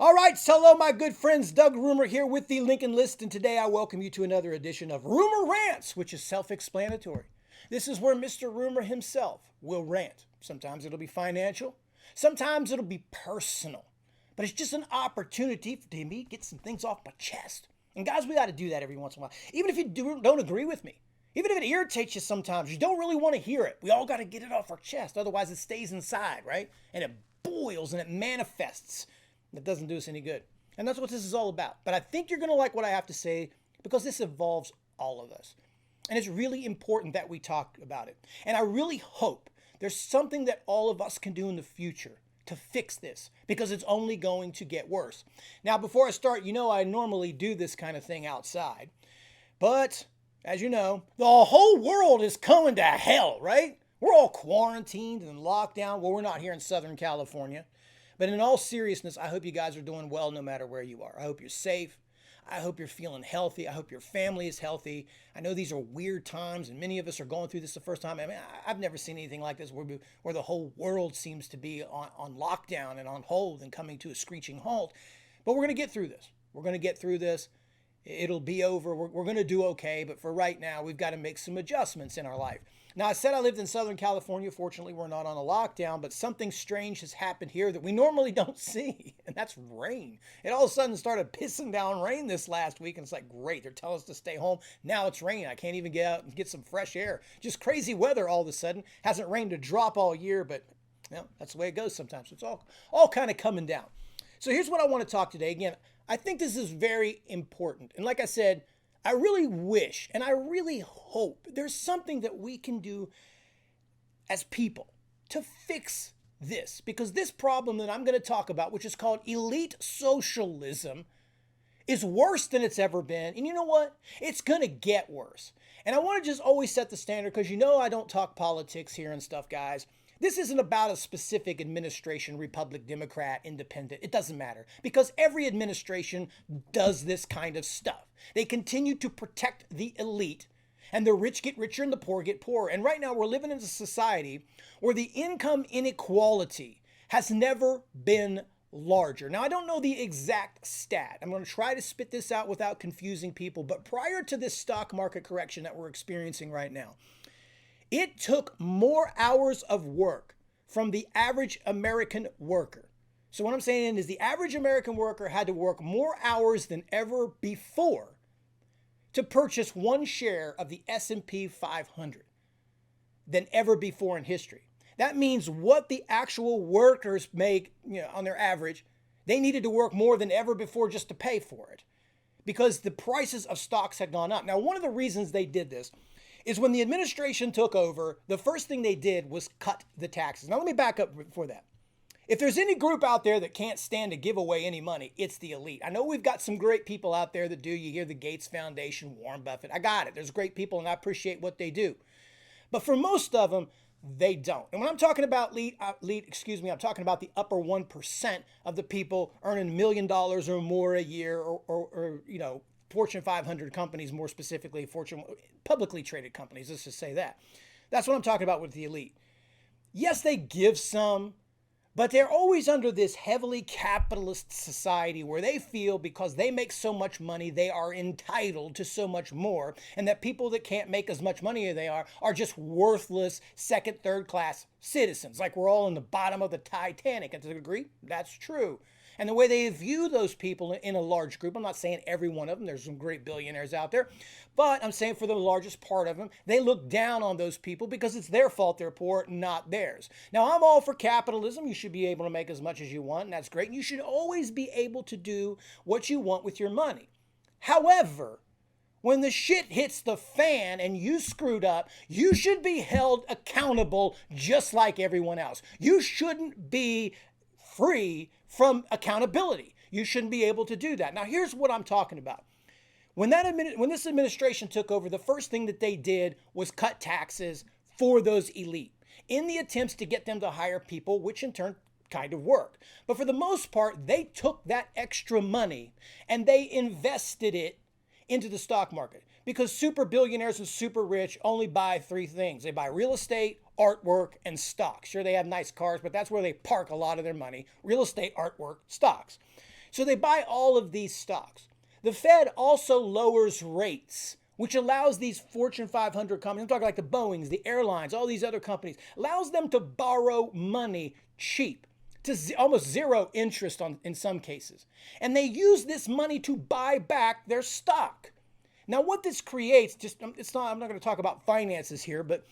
All right, so hello, my good friends. Doug Rumer here with the Lincoln List, and today I welcome you to another edition of Rumer Rants, which is self-explanatory. This is where Mr. Rumer himself will rant. Sometimes it'll be financial, sometimes it'll be personal, but it's just an opportunity for me to get some things off my chest. And guys, we got to do that every once in a while, even if you don't agree with me. Even if it irritates you sometimes, you don't really want to hear it. We all got to get it off our chest, otherwise it stays inside, right? And it boils and it manifests. That doesn't do us any good. And that's what this is all about. But I think you're going to like what I have to say because this involves all of us. And it's really important that we talk about it. And I really hope there's something that all of us can do in the future to fix this because it's only going to get worse. Now, before I start, I normally do this kind of thing outside. But as you know, the whole world is coming to hell, right? We're all quarantined and locked down. Well, we're not here in Southern California. But in all seriousness, I hope you guys are doing well no matter where you are. I hope you're safe. I hope you're feeling healthy. I hope your family is healthy. I know these are weird times, and many of us are going through this the first time. I mean, I've never seen anything like this where the whole world seems to be on lockdown and on hold and coming to a screeching halt. But we're going to get through this. We're going to get through this. It'll be over. We're going to do okay. But for right now, we've got to make some adjustments in our life. Now, I said I lived in Southern California. Fortunately, we're not on a lockdown, but something strange has happened here that we normally don't see, and that's rain. It all of a sudden started pissing down rain this last week, and it's like, great, they're telling us to stay home. Now it's raining. I can't even get out and get some fresh air. Just crazy weather all of a sudden. Hasn't rained a drop all year, but that's the way it goes sometimes. It's all kind of coming down. So here's what I want to talk today. Again, I think this is very important. And like I said, I really wish and I really hope there's something that we can do as people to fix this. Because this problem that I'm going to talk about, which is called elite socialism, is worse than it's ever been. And you know what? It's going to get worse. And I want to just always set the standard because I don't talk politics here and stuff, guys. This isn't about a specific administration, Republic, Democrat, Independent. It doesn't matter because every administration does this kind of stuff. They continue to protect the elite and the rich get richer and the poor get poorer. And right now we're living in a society where the income inequality has never been larger. Now, I don't know the exact stat. I'm going to try to spit this out without confusing people. But prior to this stock market correction that we're experiencing right now, it took more hours of work from the average American worker. So what I'm saying is the average American worker had to work more hours than ever before to purchase one share of the S&P 500 than ever before in history. That means what the actual workers make, on their average, they needed to work more than ever before just to pay for it because the prices of stocks had gone up. Now, one of the reasons they did this is when the administration took over, the first thing they did was cut the taxes. Now, let me back up before that. If there's any group out there that can't stand to give away any money, it's the elite. I know we've got some great people out there that do. You hear the Gates Foundation, Warren Buffett. I got it. There's great people, and I appreciate what they do. But for most of them, they don't. And when I'm talking about elite, I'm talking about the upper 1% of the people earning $1 million or more a year or Fortune 500 companies, more specifically, Fortune publicly traded companies. Let's just say that. That's what I'm talking about with the elite. Yes, they give some, but they're always under this heavily capitalist society where they feel because they make so much money, they are entitled to so much more, and that people that can't make as much money as they are just worthless second, third class citizens. Like we're all in the bottom of the Titanic. And to a degree, that's true. And the way they view those people in a large group, I'm not saying every one of them, there's some great billionaires out there, but I'm saying for the largest part of them, they look down on those people because it's their fault they're poor, not theirs. Now, I'm all for capitalism. You should be able to make as much as you want, and that's great. And you should always be able to do what you want with your money. However, when the shit hits the fan and you screwed up, you should be held accountable just like everyone else. You shouldn't be free from accountability. You shouldn't be able to do that. Now, here's what I'm talking about. When this administration took over, the first thing that they did was cut taxes for those elite in the attempts to get them to hire people, which in turn kind of worked. But for the most part, they took that extra money and they invested it into the stock market because super billionaires and super rich only buy three things. They buy real estate, artwork, and stocks. Sure, they have nice cars, but that's where they park a lot of their money. Real estate, artwork, stocks. So they buy all of these stocks. The Fed also lowers rates, which allows these Fortune 500 companies, I'm talking like the Boeings, the airlines, all these other companies, allows them to borrow money cheap to almost zero interest in some cases. And they use this money to buy back their stock. Now, what this creates, I'm not going to talk about finances here, but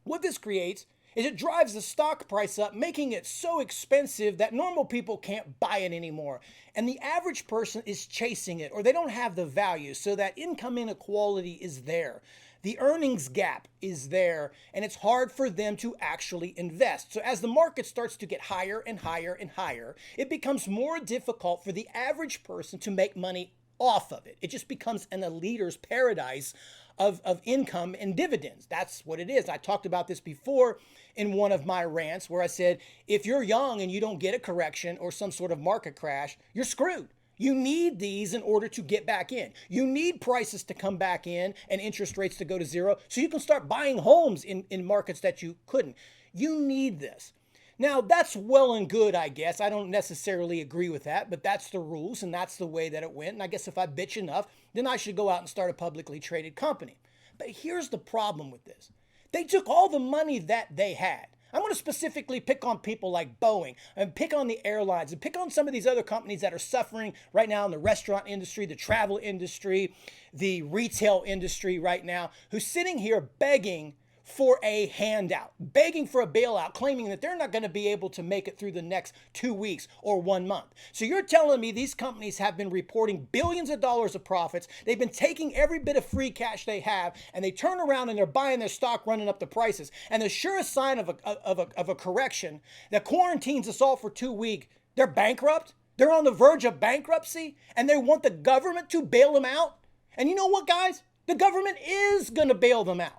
what this creates is it drives the stock price up, making it so expensive that normal people can't buy it anymore. And the average person is chasing it, or they don't have the value, so that income inequality is there. The earnings gap is there, and it's hard for them to actually invest. So as the market starts to get higher and higher and higher, it becomes more difficult for the average person to make money off of it. It just becomes an elite's paradise of income and dividends. That's what it is. I talked about this before in one of my rants where I said, if you're young and you don't get a correction or some sort of market crash, you're screwed. You need these in order to get back in. You need prices to come back in and interest rates to go to zero so you can start buying homes in markets that you couldn't. You need this. Now, that's well and good, I guess. I don't necessarily agree with that, but that's the rules and that's the way that it went. And I guess if I bitch enough, then I should go out and start a publicly traded company. But here's the problem with this. They took all the money that they had. I'm going to specifically pick on people like Boeing and pick on the airlines and pick on some of these other companies that are suffering right now in the restaurant industry, the travel industry, the retail industry right now, who's sitting here begging for a handout, begging for a bailout, claiming that they're not going to be able to make it through the next 2 weeks or 1 month. So you're telling me these companies have been reporting billions of dollars of profits. They've been taking every bit of free cash they have, and they turn around and they're buying their stock, running up the prices. And the surest sign of a correction that quarantines us all for 2 weeks, they're bankrupt. They're on the verge of bankruptcy, and they want the government to bail them out. And you know what, guys? The government is going to bail them out.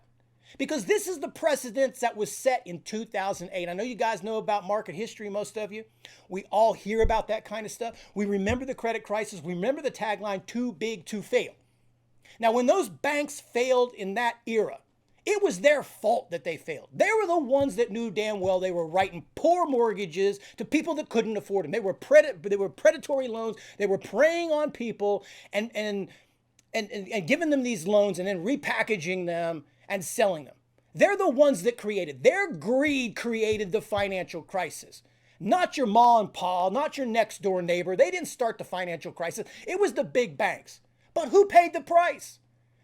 Because this is the precedent that was set in 2008. I know you guys know about market history, most of you. We all hear about that kind of stuff. We remember the credit crisis. We remember the tagline, too big to fail. Now, when those banks failed in that era, it was their fault that they failed. They were the ones that knew damn well they were writing poor mortgages to people that couldn't afford them. They were predatory loans. They were preying on people and giving them these loans and then repackaging them and selling them. They're the ones that created. Their greed created the financial crisis. Not your ma and pa, not your next door neighbor. They didn't start the financial crisis. It was the big banks. But who paid the price?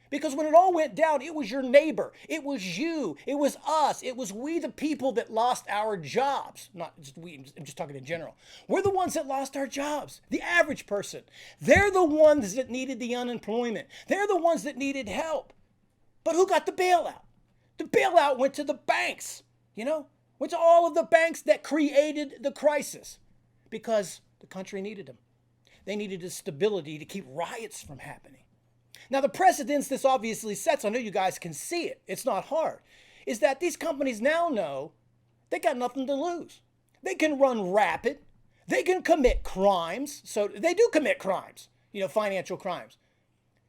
Because when it all went down, it was your neighbor. It was you. It was us. It was we, the people, that lost our jobs. Not just we, I'm just talking in general. We're the ones that lost our jobs. The average person. They're the ones that needed the unemployment. They're the ones that needed help. But who got the bailout? The bailout went to the banks, went to all of the banks that created the crisis because the country needed them. They needed the stability to keep riots from happening. Now, the precedents this obviously sets, I know you guys can see it, it's not hard, is that these companies now know they got nothing to lose. They can run rapid. They can commit crimes. So they do commit crimes, financial crimes.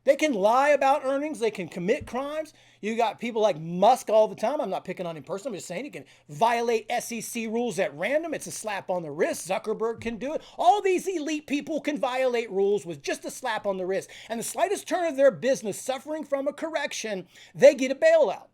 They can lie about earnings. They can commit crimes. You got people like Musk all the time. I'm not picking on him personally. I'm just saying he can violate SEC rules at random. It's a slap on the wrist. Zuckerberg can do it. All these elite people can violate rules with just a slap on the wrist. And the slightest turn of their business suffering from a correction, they get a bailout.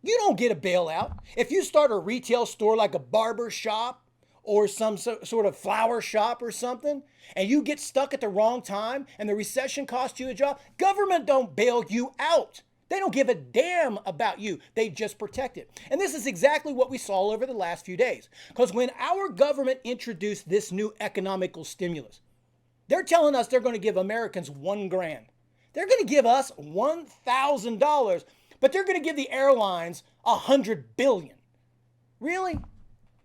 You don't get a bailout. If you start a retail store like a barber shop or some sort of flower shop or something, and you get stuck at the wrong time and the recession costs you a job, government don't bail you out. They don't give a damn about you. They just protect it. And this is exactly what we saw over the last few days. Because when our government introduced this new economical stimulus, they're telling us they're going to give Americans $1,000. They're going to give us $1,000, but they're going to give the airlines $100 billion. Really?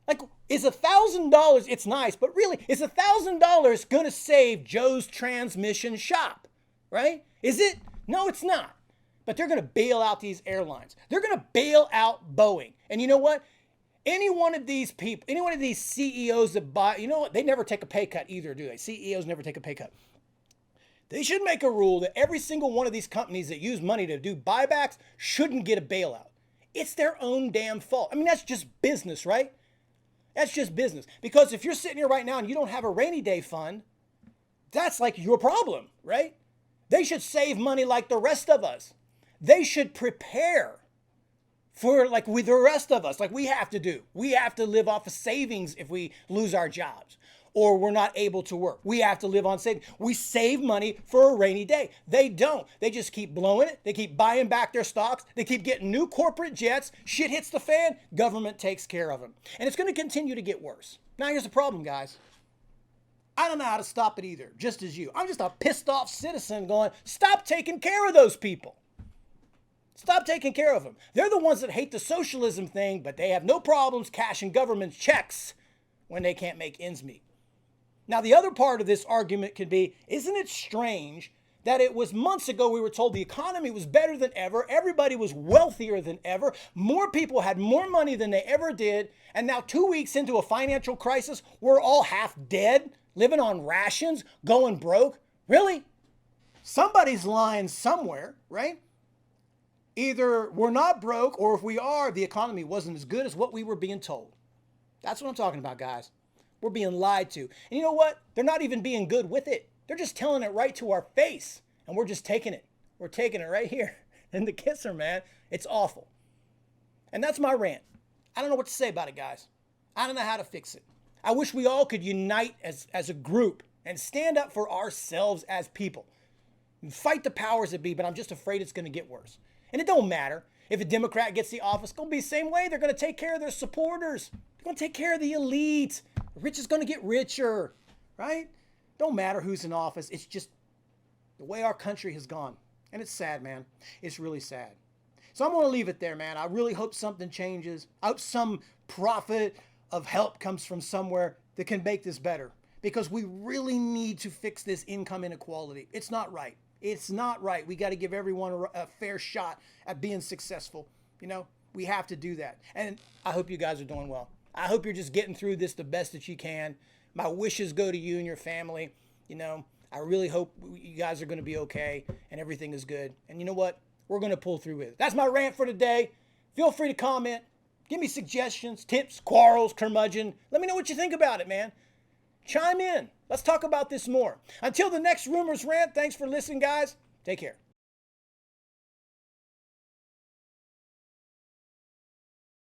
Like, is $1,000, it's nice, but really, is $1,000 going to save Joe's transmission shop, right? Is it? No, it's not. But they're going to bail out these airlines. They're going to bail out Boeing. And you know what? Any one of these people, any one of these CEOs that buy, you know what? They never take a pay cut either, do they? CEOs never take a pay cut. They should make a rule that every single one of these companies that use money to do buybacks shouldn't get a bailout. It's their own damn fault. I mean, that's just business, right? That's just business. Because if you're sitting here right now and you don't have a rainy day fund, That's like your problem, right? They should save money like the rest of us. They should prepare for like with the rest of us, like we have to do. We have to live off of savings if we lose our jobs or we're not able to work. We have to live on savings. We save money for a rainy day. They don't. They just keep blowing it. They keep buying back their stocks. They keep getting new corporate jets. Shit hits the fan. Government takes care of them. And it's going to continue to get worse. Now here's the problem, guys. I don't know how to stop it either, just as you. I'm just a pissed off citizen going, stop taking care of those people. Stop taking care of them. They're the ones that hate the socialism thing, but they have no problems cashing government checks when they can't make ends meet. Now, the other part of this argument could be, isn't it strange that it was months ago we were told the economy was better than ever, everybody was wealthier than ever, more people had more money than they ever did, and now 2 weeks into a financial crisis, we're all half dead, living on rations, going broke? Really? Somebody's lying somewhere, right? Either we're not broke, or if we are, the economy wasn't as good as what we were being told. That's what I'm talking about, guys. We're being lied to. And you know what? They're not even being good with it. They're just telling it right to our face. And we're just taking it. We're taking it right here in the kisser, man. It's awful. And that's my rant. I don't know what to say about it, guys. I don't know how to fix it. I wish we all could unite as a group and stand up for ourselves as people. And fight the powers that be, but I'm just afraid it's going to get worse. And it don't matter. If a Democrat gets the office, it's going to be the same way. They're going to take care of their supporters. They're going to take care of the elite. The rich is going to get richer, right? Don't matter who's in office. It's just the way our country has gone. And it's sad, man. It's really sad. So I'm going to leave it there, man. I really hope something changes. I hope some profit of help comes from somewhere that can make this better. Because we really need to fix this income inequality. It's not right. It's not right. We got to give everyone a fair shot at being successful. You know, we have to do that. And I hope you guys are doing well. I hope you're just getting through this the best that you can. My wishes go to you and your family. You know, I really hope you guys are going to be okay and everything is good. And you know what? We're going to pull through with it. That's my rant for today. Feel free to comment. Give me suggestions, tips, quarrels, curmudgeon. Let me know what you think about it, man. Chime in. Let's talk about this more. Until the next Rumors Rant, thanks for listening, guys. Take care.